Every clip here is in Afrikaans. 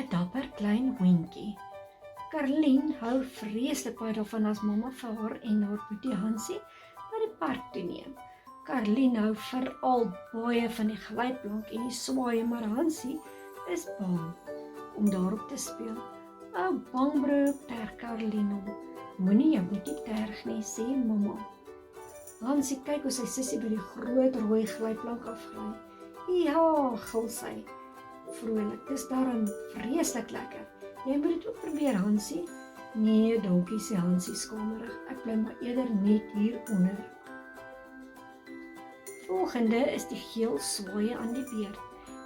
'n dapper klein hondjie. Karlien hou vreeslik baie daarvan as mamma vir haar en haar boetie Hansie na die park toe neem. Karlien hou veral baie van die glyplank en die swaaie, maar Hansie is bang om daarop te speel. Ou bangbroek terg Karlien om. Moenie jou boetie terg nie, sê mamma. Hansie kyk hoe sy sussie by die groot rooi glyplank afgly. Ja, gil sy. Vrolik, dis daarom vreeslik lekker. Jy moet dit ook probeer, Hansie. Nee, dankie, sê Hansie skamerig. Ek bly maar eerder net hier onder. Volgende is die geel swaaie aan die beurt.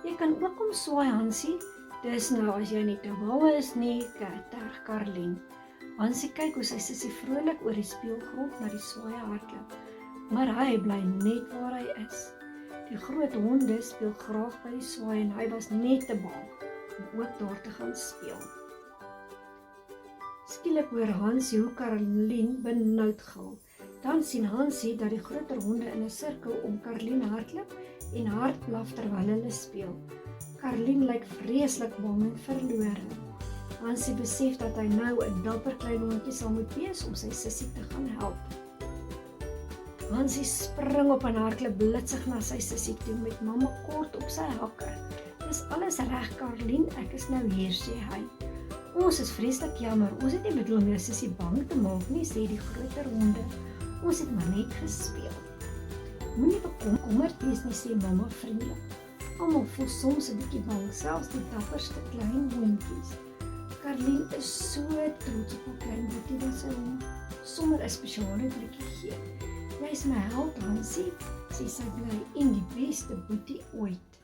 Jy kan ook kom swaai, Hansie. Dis nou as jy nie te bang is nie, terg Karlien. Hansie kyk hoe sy sussie vrolik oor die speelgrond na die swaaie hardloop, maar hy bly net waar hy is. Die groot honde speel graag by die swaai en hy was net te bang om ook daar te gaan speel. Skielik hoor Hansie hoe Karlien benoud gil. Dan sien Hansie dat die groter honde in 'n sirkel om Karlien hardloop en hard blaf terwyl hulle speel. Karlien lyk vreeslik bang en verlore. Hansie besef dat hy nou 'n dapper klein hondjie sal moet wees om sy sussie te gaan help. Hansie spring op en hardloop blitsig na sy sussie toe met mamma kort op sy hakke. Dis alles reg, Karlien, ek is nou hier, sê hy. Ons is vreeslik jammer, ons het nie bedoel om jou sussie bang te maak nie, sê die groter honde. Ons het maar net gespeel. Moenie bekommerd wees nie, sê mamma vriendelik. Almal voel soms 'n bietjie bang, selfs die dapperste klein hondjies. Karlien is so trots op haar klein boetie wat sy hom sommer 'n spesiale drukkie gee. Jy is my held, Hansie, sê sy bly en die beste boetie ooit.